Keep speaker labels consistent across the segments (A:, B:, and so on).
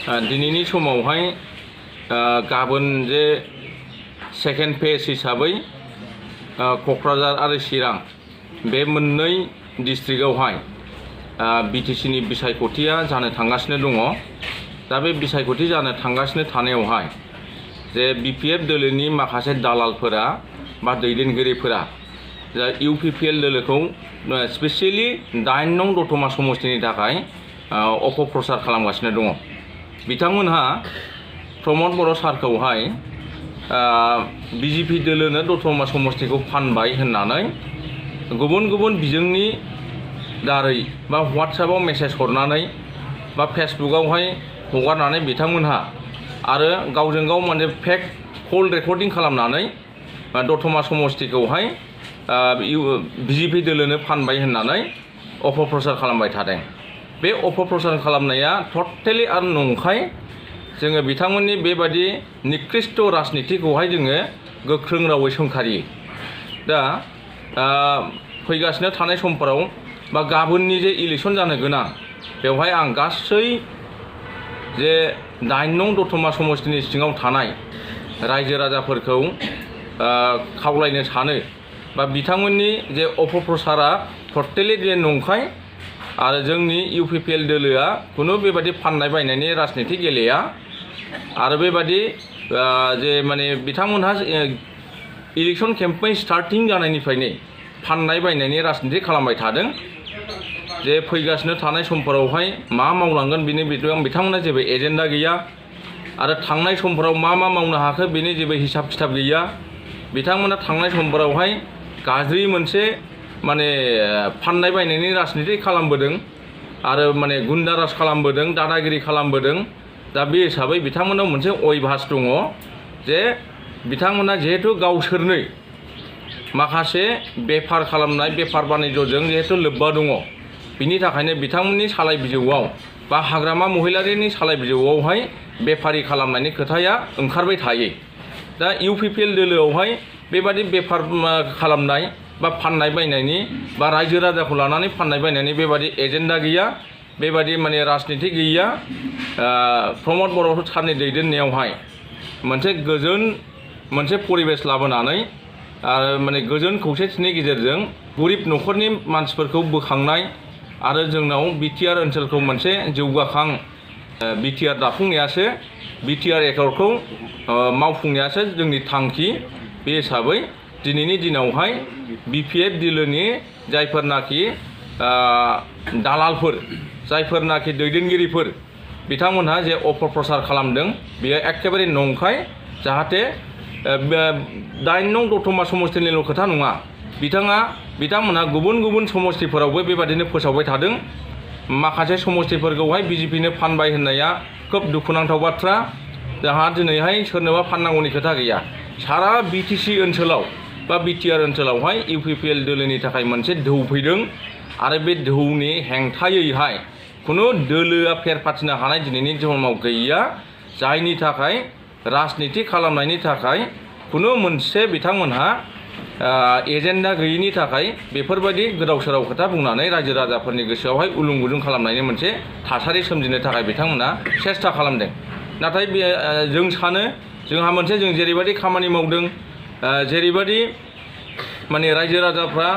A: दिनैनि समावहाय गाबोन जे सेकेन्ड फेज हिसाबै क'क्राझार आरो चिरां बे मोननै डिस्ट्रिक्टआवहाय बिटिसिनि बिसायख'थिया जानो थांगासिनो दङ। दा बे बिसायख'थि जानो थांगासिनो थानायावहाय जे बिपिएफ दोलोनि माखासे दालालफोरा बा दैदेनगिरिफोरा इउपिपिएल दोलोखौ स्पेसियेलि 8 नं दतमा समस्तिनि थाखाय अपप्रचार खालामगासिनो दङ। बिथांमोनहा प्रमद बर' सारखौहाय बिजेपि दोलोनो दतमा समस्तिखौ फानबाय होननानै गुबुन गुबुन बिजोंनि दारै बा WhatsAppआव मेसेज हरनानै बा फेसबुकआवहाय हगारनानै बिथांमोनहा आरो गावजों गाव मोनसे फेक कल रेकर्डिं खालामनानै दतमा समस्तिखौहाय बिजेपि दोलोनो फानबाय होननानै अपप्रचार खालामबाय थादों। बे अपप्रचार खालामनाया टटेलि आरो नंखाय। जोङो बिथांमोननि बेबादि निकृष्ट राजनितिखौहाय जोङो गोख्रों रावै सोंखारियो। दा फैगासिनो थानाय समफोराव बा गाबोननि जे इलेक्सन जानो गोनां बेवहाय आं गासै जे 8 नं दतमा समस्तिनि सिङाव थानाय रायजो राजाफोरखौ खावलायनो सानो बा बिथांमोननि जे अपप्रचारा टटेलि जे नंखाय आरो जोंनि इउपिपिएल दोलोआ खुनु बेबादि फाननाय बायनायनि राजनिति गेलेया आरो बेबादि जे माने बिथांमोनहा इलेक्सन केम्पेइन स्टार्टिं जानायनिफ्रायनो फाननाय बायनायनि राजनिति खालामबाय थादों। जे फैगासिनो थानाय समफोरावहाय मा मावलांगोन बिनि बिथांमोनहा जेबो एजेन्डा गैया आरो थांनाय समफोराव मा मावनो हाखो बिनि जेबो हिसाब खिथाब गैया। बिथांमोना थांनाय समफोरावहाय गाज्रि मोनसे माने फाननाय बायनायनि राजनिति खालामबोदों आरो माने गुन्दाराज खालामबोदों, दादागिरि खालामबोदों। दा बे हिसाबै बिथांमोनाव मोनसे अयभास दङ जे बिथांमोना जिहेतु गावसोरनो माखासे बेफार खालामनाय बेफार बानिज्यजों जिहेतु लोब्बा दङ, बिनि थाखायनो बिथांमोननि सालाय बिजौआव बा हाग्रामा महिलारिनि सालाय बिजौआवहाय बेफारि खालामनायनि खोथाया ओंखारबाय थायो। दा इउपिपिएल दोलोआवहाय बेबादि बेफार खालामनाय बा फाननाय बायनायनि बा रायजो राजाखौ लानानै फाननाय बायनायनि बेबादि एजेन्डा गैया, बेबादि माने राजनिति गैया। प्रमद बर' सारनि दैदेननायावहाय मोनसे गोजोन मोनसे परिबेस लाबोनानै माने गोजोन खौसेथिनि गेजेरजों गरिब न'खरनि मानसिफोरखौ बोखांनाय आरो जोंनाव बिटिआर ओनसोलखौ मोनसे जौगाखां बिटिआर दाफुंनायासो बिटिआर एकर्डखौ मावफुंनायासो जोंनि थांखि। बे हिसाबै दिनैनि दिनावहाय बिपिएफ दोलोनि जायफोरनाखि दालालफोर, जायफोरनाखि दैदेनगिरिफोर बिथांमोनहा जे अपप्रचार खालामदों बेयो एखेबारे नंखाय। जाहाथे 8 नं दतमा समस्तिनिल' खोथा नङा, बिथांमोनहा गुबुन गुबुन समस्तिफोरावबो बेबादिनो फोसावबाय थादों। माखासे समस्तिफोरखौहाय बिजेपिनो फानबाय होननाया खोब दुखुनांथाव बाथ्रा। जोंहा दिनैहाय सोरनोबा फाननांगौनि खोथा गैया। सारा बिटिसि ओनसोलाव बा बिटिआर ओनसोलावहाय इउपिपिएल दोलोनि थाखाय मोनसे ढौ फैदों आरो बे ढौनि हेंथायैहाय खुनु दोलोआ फेर फाथिनो हानाय दिनैनि समाव गैया। जायनि थाखाय राजनिति खालामनायनि थाखाय खुनु मोनसे बिथांमोनहा एजेन्डा गैयिनि थाखाय बेफोरबायदि गोदाव सोराव खोथा बुंनानै रायजो राजाफोरनि गोसोआवहाय उलुं गुलुं खालामनायनि मोनसे थासारि सोमजिनो थाखाय बिथांमोना सेस्था खालामदों। नाथाय बे जों सानो जोंहा मोनसे जों जेरैबायदि खामानि मावदों, जेरैबायदि माने रायजो राजाफ्रा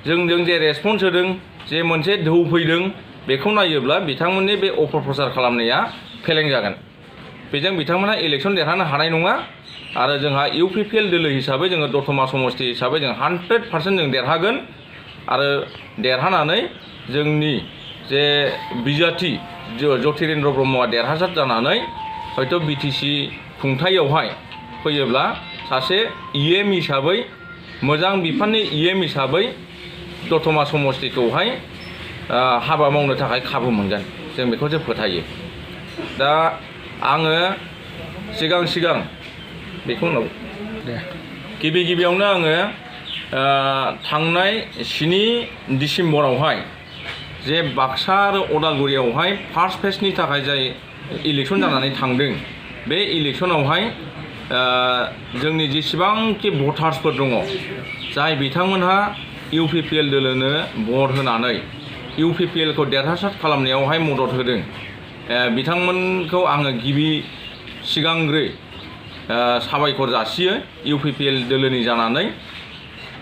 A: जोंजों जे रेसपन्स होदों, जे मोनसे ढौ फैदों, बेखौ नायोब्ला बिथांमोननि बे अपप्रचार खालामनाया फेलें जागोन। बेजों बिथांमोना इलेक्सन देरहानो हानाय नङा आरो जोंहा इउपिपिएल दोलो हिसाबै जोङो दतमा समस्ति हिसाबै जों 100% जों देरहागोन आरो देरहानानै जोंनि जे बिजाथि ज्यतिरेन्द्र ब्रह्मआ देरहासार जानानै हयथ' बिटिसि खुंथायावहाय फैयोब्ला सासे इएम हिसाबै मोजां बिफाननि इएम हिसाबै दतमा समस्तिखौहाय हाबा मावनो थाखाय खाबु मोनगोन, जों बेखौ जों फोथायो। दा आङो सिगां बेखौ उनाव गिबियावनो आङो थांनाय 7 डिसेम्बरावहाय जे बाक्सा आरो उदालगुरियावहाय फार्स्ट फेजनि थाखाय जाय इलेक्सन जानानै थांदों, बे इलेक्सनावहाय जोंनि जेसेबांखि भटार्सफोर दङ, जाय बिथांमोनहा इउपिपिएल दोलोनो भट होनानै इउपिपिएलखौ देरहासार खालामनायावहाय मदद होदों, बिथांमोनखौ आङो गिबि सिगांग्रो साबायखर जासियो UPPL दोलोनि जानानै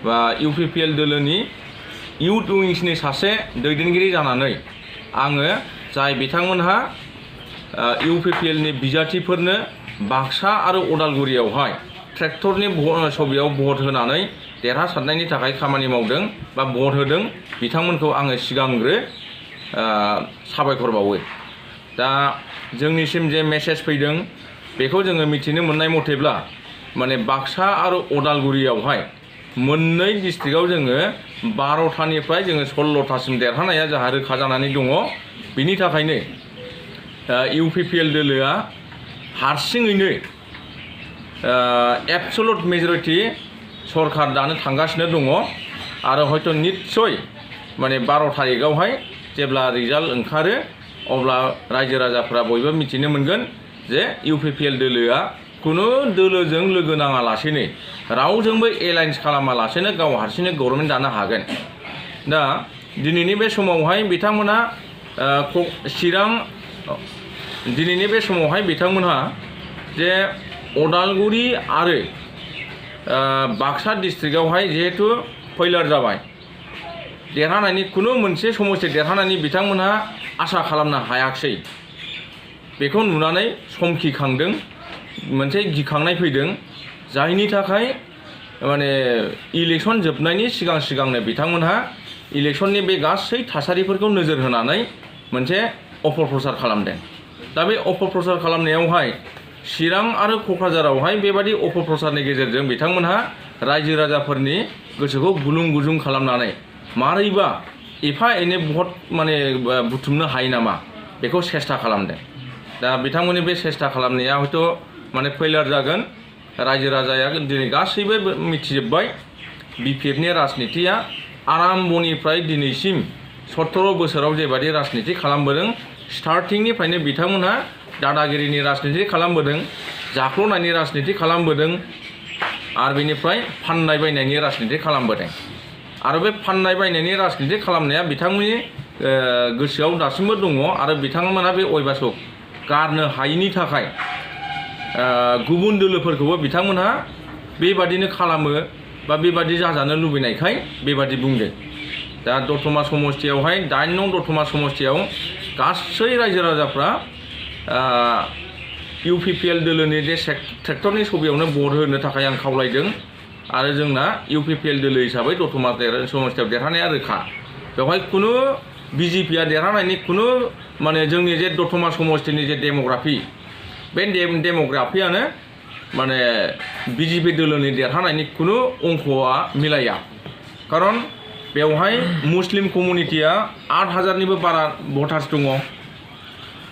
A: बा UPPL दोलोनि इउथ उइंसनि सासे दैदेनगिरि जानानै आङो जाय बिथांमोनहा UPPLनि बिजाथिफोरनो बाक्सा आरो उदालगुरियावहाय ट्रेक्टरनि सबियाव भट होनानै देरहासारनायनि थाखाय खामानि मावदों बा भट होदों बिथांमोनखौ आङो सिगांग्रो साबायखर बावो। दा जोंनिसिम जे मेसेज फैदों बेखौ जोङो मिथिनो मोननाय मथेब्ला माने बाक्सा आरो उदालगुरियावहाय मोननै डिस्ट्रिक्टआव जोङो 12थानिफ्राय जोङो 16थासिम देरहानाया जोंहा रोखा जानानै दङ। बिनि थाखायनो UPPL दोलोआ हारसिङैनो एबसलुट मेजरिटि सरकार दानो थांगासिनो दङ आरो हयथ' निस्सय माने 12 थारिखआवहाय जेब्ला रिजाल्ट ओंखारो अब्ला रायजो राजाफ्रा बयबो मिथिनो मोनगोन जे UPPL दोलोआ खुनु दोलोजों लोगो नाङालासेनो रावजोंबो एलायन्स खालामालासेनो गाव हारसिंनो गभर्नमेन्ट दानो हागोन। दा दिनैनि बे समावहाय बिथांमोनहा दिनैनि बे समावहाय बिथांमोनहा जे उदालगुरि आरो बाक्सा डिस्ट्रिक्टआवहाय जिहेतु फैलार जाबाय देरहानायनि खुनु मोनसे समस्ति देरहानायनि बिथांमोनहा आसा खालामनो हायाखिसै। बेखौ नुनानै समखिखांदों मोनसे गिखांनाय फैदों जायनि थाखाय माने इलेक्सन जोबनायनि सिगांनो बिथांमोनहा इलेक्सननि बे गासै थासारिफोरखौ नोजोर होनानै मोनसे अपप्रचार खालामदों। दा बे अपप्रचार खालामनायावहाय चिरां आरो क'क्राझारावहाय बेबादि अपप्रचारनि गेजेरजों बिथांमोनहा रायजो राजाफोरनि गोसोखौ गुलुं गुजुं खालामनानै मारैबा एफा एनै भट माने बुथुमनो हायो नामा बेखौ सेस्था खालामदों। दा बिथांमोननि बे सेस्था खालामनाया हयथ' माने फैलार जागोन। रायजो राजाया दिनै गासैबो मिथिजोब्बाय BPFनि राजनितिया आराम्भनिफ्राय दिनैसिम 17 बोसोराव जेबादि राजनिति खालामबोदों स्टार्टिंनिफ्रायनो बिथांमोनहा दादागिरिनि राजनिति खालामबोदों, जाख्ल'नायनि राजनिति खालामबोदों आरो बेनिफ्राय फाननाय बायनायनि राजनिति खालामबोदों। आरो बे फाननाय बायनायनि राजनिति खालामनाया बिथांमोननि गोसोआव दासिमबो दङ आरो बिथांमोनहा बे अयभासखौ गारनो हायैनि थाखाय गुबुन दोलोफोरखौबो बिथांमोनहा बेबादिनो खालामो बा बेबादि जाजानो लुबैनायखाय बेबादि बुंदों। दा दतमा समस्तियावहाय 8 नं दतमा समस्तियाव गासै रायजो राजाफ्रा UPPL दोलोनि जे ट्रेक्टरनि सबियावनो भट होनो थाखाय आं खावलायदों आरो जोंना UPPL दोलो हिसाबै दतमा समस्तियाव देरहानाया रोखा। बेवहाय खुनु BJPआ देरहानायनि खुनु माने जोंनि जे दतमा समस्तिनि जे डेम'ग्राफि बे डेम'ग्राफियानो माने BJP दोलोनि देरहानायनि खुनु अंकआ मिलाया। खारन बेवहाय मुस्लिम कमिउनिटिया 8000निबो बारा भटार्स दङ।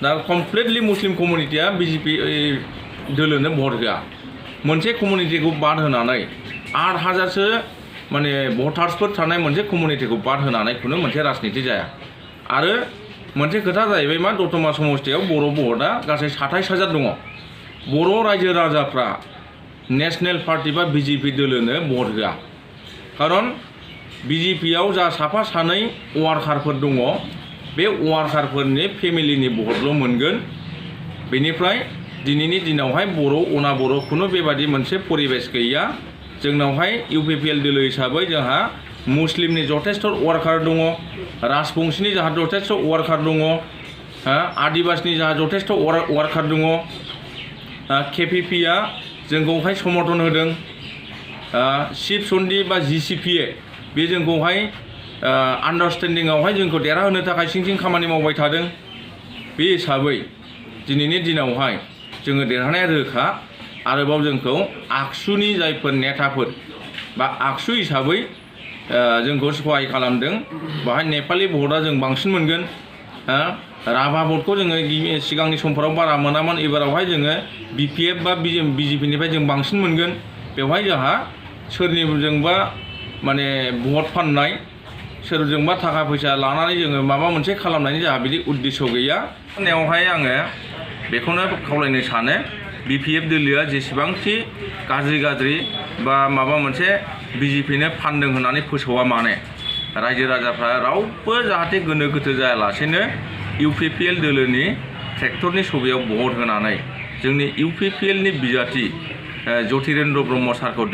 A: दा कमप्लिटलि मुस्लिम कमिउनिटिया BJP दोलोनो भट होआ। मोनसे कमिउनिटिखौ बाद होनानै 8000सो माने भटार्सफोर थानाय मोनसे कमिउनिटिखौ बाद होनानै खुनु मोनसे राजनिति जाया। आरो मोनसे खोथा जाहैबाय मा दतमा समस्तियाव बर' भटआ गासै 27000 दङ। बर' रायजो राजाफ्रा नेशनेल पार्टी बा BJP दोलोनो भट होआ। खारन BJPआव जा साफा सानै वार्कारफोर दङ बे वार्कारफोरनि फेमिलिनि भटल' मोनगोन। बेनिफ्राय दिनैनि दिनावहाय बर' अना बर' खुनु बेबादि मोनसे परिबेस गैया। जोंनावहाय UPPL दोलो हिसाबै जोंहा मुस्लिमनि जथेस्थ वार्कार दङ, राजबंशीनि जोंहा जथेस्थ वार्कार दङ, आदिबासनि जोंहा जथेस्थ वार्कार दङ। KPPआ जोंखौहाय समर्थन होदों। चिफ सन्दी बा GCPA बे जोंखौहाय आन्डारस्टेन्डिंआवहाय जोंखौ देरहाहोनो थाखाय सिं खामानि मावबाय थादों। बे हिसाबै दिनैनि दिनावहाय जोङो देरहानाया रोखा। आरोबाव जोंखौ आक्सुनि जायफोर नेताफोर बा आक्सु हिसाबै जोंखौ सहाय खालामदों बाहाय नेपाली भटआ जों बांसिन मोनगोन। राभा भटखौ जोङो सिगांनि समफोराव बारा मोनामोन, एबारावहाय जोङो BPF बा BJPनिफ्राय जों बांसिन मोनगोन। बेवहाय जोंहा सोरनिजोंबा माने भट फाननाय, सोरजोंबा थाखा फैसा लानानै जोङो माबा मोनसे खालामनायनि जोंहा बिदि उद्देश्य गैया। होननायावहाय आङो बेखौनो खावलायनो सानो BPF दोलोआ जेसेबांखि गाज्रि बा माबा मोनसे BJPनो फानदों होननानै फोसावा माने रायजो राजाफ्रा रावबो जाहाथे गोनो गोथो जायालासेनो UPPL दोलोनि ट्रेक्टरनि सुबिदायाव भट होनानै जोंनि UPPL-नि बिजाथि ज्योतिरेन्द्र ब्रह्म सारखौ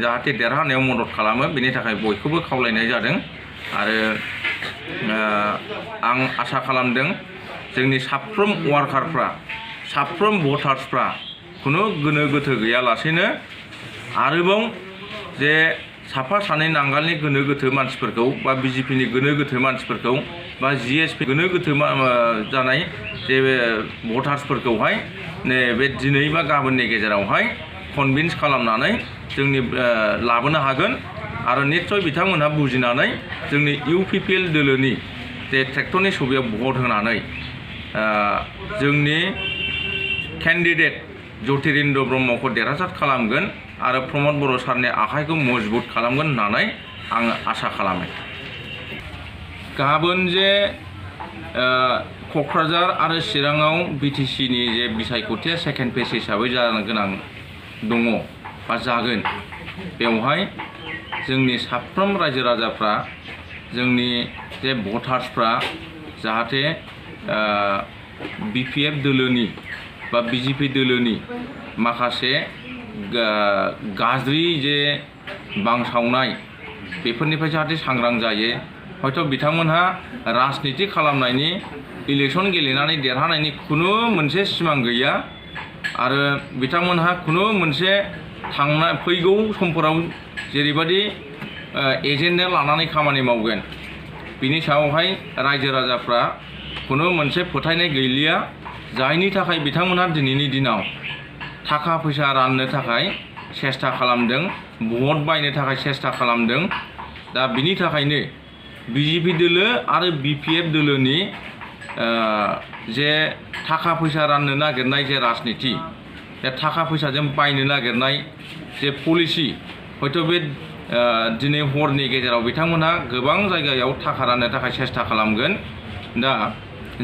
A: जाहाथे देरहानायाव मदद खालामो बेनि थाखाय बयखौबो खावलायनाय जादों आरो आं आसा खालामदों जोंनि साफ्रोम वार्कारफ्रा साफ्रोम भटार्सफ्रा खुनु गोनो गोथो गैयालासेनो आरोबाव जे साफा सानै नांगालनि गोनो गोथो मानसिफोरखौ बा BJP-नि गोनो गोथो मानसिफोरखौ बा GSP गोनो गोथो जानाय जे भटार्सफोरखौहाय बे दिनै बा गाबोननि गेजेरावहाय कनभिन्स खालामनानै जोंनि लाबोनो हागोन आरो निश्चय बिथांमोनहा बुजिनानै जोंनि UPPL दोलोनि जे ट्रेक्टरनि सुबिदायाव भट होनानै जोंनि कैंडिडेट ज्योतिरेन्द्र ब्रह्मखौ देरहासार खालामगोन आरो प्रमद बर' सारनि आखाइखौ मजबुत खालामगोन होननानै आं आसा खालामो। गाबोन जे क'क्राझार आरो चिराङाव BTC-नि जे बिसायख'थिया सेकेन्ड फेज हिसाबै जानो गोनां दङ बा जागोन बेवहाय जोंनि साफ्रोम रायजो राजाफ्रा जोंनि जे भटार्सफ्रा जाहाथे BPF दोलोनि बा BJP दोलोनि माखासे गाज्रि जे बांसावनाय बेफोरनिफ्राय जाहाथे सांग्रां जायो हयथ' बिथांमोनहा राजनिति खालामनायनि इलेक्शन गेलेनानै देरहानायनि खुनु मोनसे सिमां गैया आरो बिथांमोनहा खुनु मोनसे फैगौ समफोराव जेरैबायदि एजेन्डा लानानै खामानि मावगोन बिनि सायावहाय रायजो राजाफ्रा खुनु मोनसे फोथायनाय गैलिया जायनि थाखाय बिथांमोनहा दिनैनि दिनाव थाखा फैसा राननो थाखाय सेस्था खालामदों भट बायनो थाखाय सेस्था खालामदों दा बिनि थाखायनो BJP दोलो आरो BPF दोलोनि जे थाखा फैसा राननो नागिरनाय जे राजनिति बे थाखा फैसाजों बायनो नागिरनाय जे पलिसि हयथ' बे दिनै हरनि गेजेराव बिथांमोनहा गोबां जायगायाव थाखा राननो थाखाय सेस्था खालामगोन दा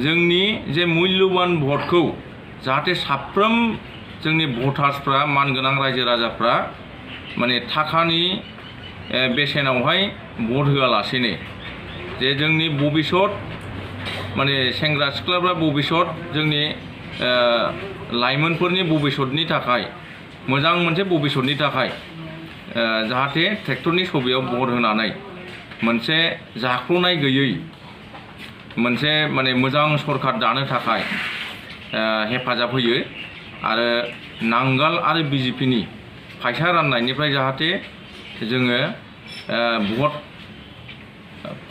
A: जोंनि जे मुल्यबान भटखौ जाहाथे साफ्रोम जोंनि भटार्सफ्रा मानगोनां रायजो राजाफ्रा माने थाखानि बेसेनावहाय भट होआलासेनो जे जोंनि भबिष्यत माने सेंग्रा सिख्लाफ्रा भबिष्यत जोंनि लाइमोनफोरनि भबिष्यतनि थाखाय मोजां मोनसे भबिष्यतनि थाखाय जाहाथे ट्रेक्टरनि सुबिदायाव भट होनानै मोनसे जाख्ल'नाय गैयै मोनसे माने मोजां सरकार दानो थाखाय हेफाजाब होयो आरो नांगाल आरो BJP-नि फैसा राननायनिफ्राय जाहाथे जोङो भट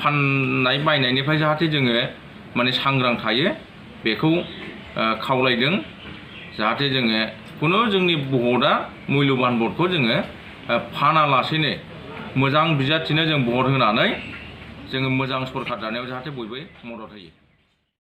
A: फाननाय बायनायनिफ्राय जाहाथे जोङो माने सांग्रां थायो बेखौ खावलायदों जाहाथे जोङो खुनु जोंनि भटआ मुल्यबान भटखौ जोङो फानालासेनो मोजां बिजाथिनो जों भट होनानै जोङो मोजां सरकार दानायाव जाहाथे बयबो मदद होयो।